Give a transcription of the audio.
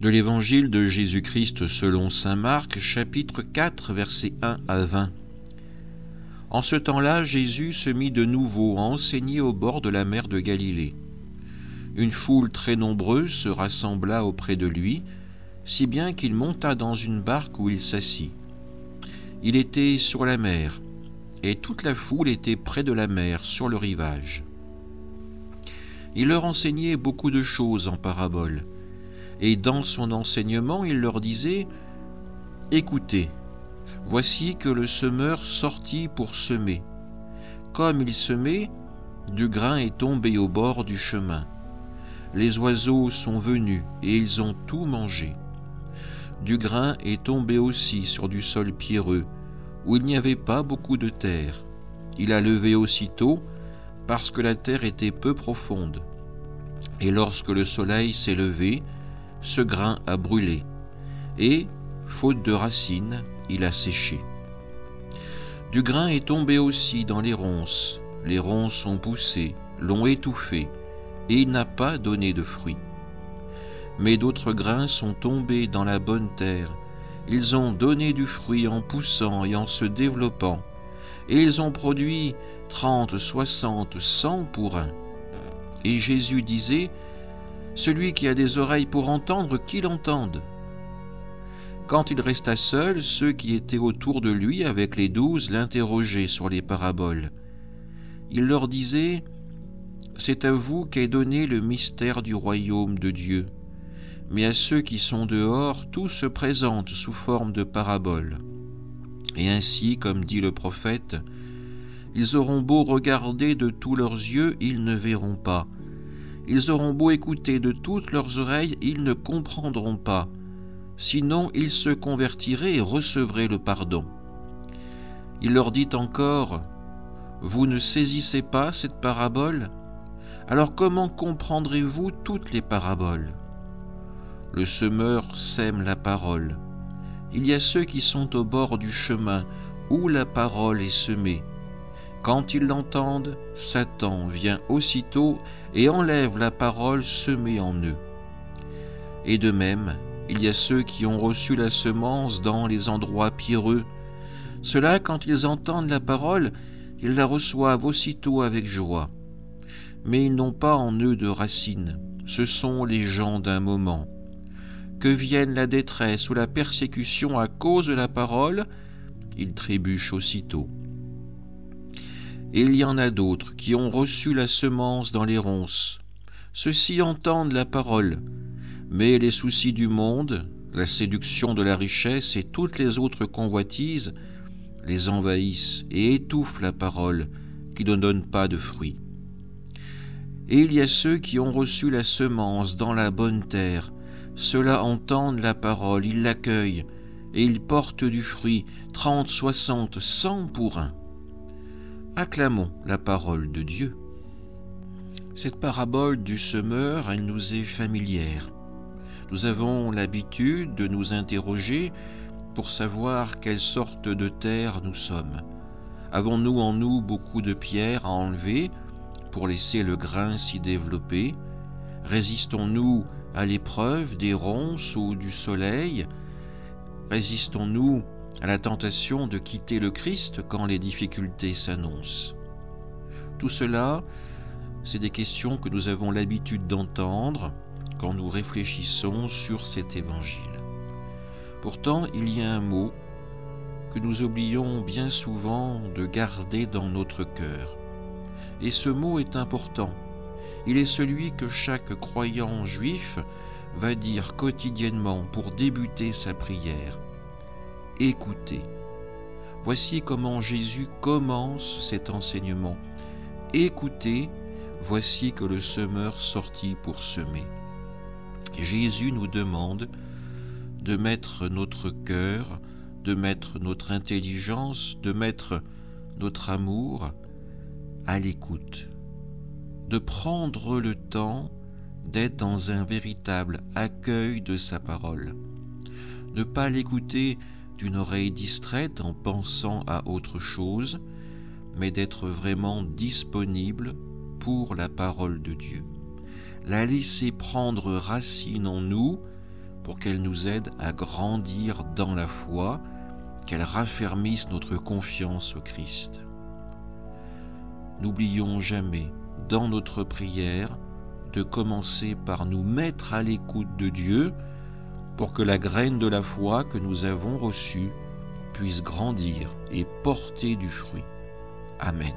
De l'Évangile de Jésus-Christ selon saint Marc, chapitre 4, versets 1 à 20. En ce temps-là, Jésus se mit de nouveau à enseigner au bord de la mer de Galilée. Une foule très nombreuse se rassembla auprès de lui, si bien qu'il monta dans une barque où il s'assit. Il était sur la mer, et toute la foule était près de la mer, sur le rivage. Il leur enseignait beaucoup de choses en paraboles. Et dans son enseignement, il leur disait « Écoutez, voici que le semeur sortit pour semer. Comme il semait, du grain est tombé au bord du chemin. Les oiseaux sont venus et ils ont tout mangé. Du grain est tombé aussi sur du sol pierreux, où il n'y avait pas beaucoup de terre. Il a levé aussitôt, parce que la terre était peu profonde. Et lorsque le soleil s'est levé, ce grain a brûlé, et, faute de racines, il a séché. Du grain est tombé aussi dans les ronces ont poussé, l'ont étouffé, et il n'a pas donné de fruits. Mais d'autres grains sont tombés dans la bonne terre, ils ont donné du fruit en poussant et en se développant, et ils ont produit 30, 60, 100 pour un. Et Jésus disait, celui qui a des oreilles pour entendre, qu'il entende. Quand il resta seul, ceux qui étaient autour de lui avec les 12 l'interrogeaient sur les paraboles. Il leur disait, c'est à vous qu'est donné le mystère du royaume de Dieu, mais à ceux qui sont dehors, tout se présente sous forme de paraboles. Et ainsi, comme dit le prophète, ils auront beau regarder de tous leurs yeux, ils ne verront pas. Ils auront beau écouter de toutes leurs oreilles, ils ne comprendront pas. Sinon, ils se convertiraient et recevraient le pardon. Il leur dit encore, « Vous ne saisissez pas cette parabole? Alors comment comprendrez-vous toutes les paraboles? Le semeur sème la parole. Il y a ceux qui sont au bord du chemin, où la parole est semée. Quand ils l'entendent, Satan vient aussitôt et enlève la parole semée en eux. Et de même, il y a ceux qui ont reçu la semence dans les endroits pierreux. Ceux-là, quand ils entendent la parole, ils la reçoivent aussitôt avec joie. Mais ils n'ont pas en eux de racines, ce sont les gens d'un moment. Que vienne la détresse ou la persécution à cause de la parole, ils trébuchent aussitôt. Et il y en a d'autres qui ont reçu la semence dans les ronces. Ceux-ci entendent la parole, mais les soucis du monde, la séduction de la richesse et toutes les autres convoitises les envahissent et étouffent la parole qui ne donne pas de fruits. Et il y a ceux qui ont reçu la semence dans la bonne terre. Ceux-là entendent la parole, ils l'accueillent, et ils portent du fruit, 30, 60, 100 pour un. Acclamons la parole de Dieu. Cette parabole du semeur, elle nous est familière. Nous avons l'habitude de nous interroger pour savoir quelle sorte de terre nous sommes. Avons-nous en nous beaucoup de pierres à enlever pour laisser le grain s'y développer? Résistons-nous à l'épreuve des ronces ou du soleil? Résistons-nous à la tentation de quitter le Christ quand les difficultés s'annoncent? Tout cela, c'est des questions que nous avons l'habitude d'entendre quand nous réfléchissons sur cet évangile. Pourtant, il y a un mot que nous oublions bien souvent de garder dans notre cœur. Et ce mot est important. Il est celui que chaque croyant juif va dire quotidiennement pour débuter sa prière. Écoutez. Voici comment Jésus commence cet enseignement. Écoutez, voici que le semeur sortit pour semer. Jésus nous demande de mettre notre cœur, de mettre notre intelligence, de mettre notre amour à l'écoute, de prendre le temps d'être dans un véritable accueil de sa parole, ne pas l'écouter d'une oreille distraite en pensant à autre chose, mais d'être vraiment disponible pour la parole de Dieu. La laisser prendre racine en nous pour qu'elle nous aide à grandir dans la foi, qu'elle raffermisse notre confiance au Christ. N'oublions jamais, dans notre prière, de commencer par nous mettre à l'écoute de Dieu pour que la graine de la foi que nous avons reçue puisse grandir et porter du fruit. Amen.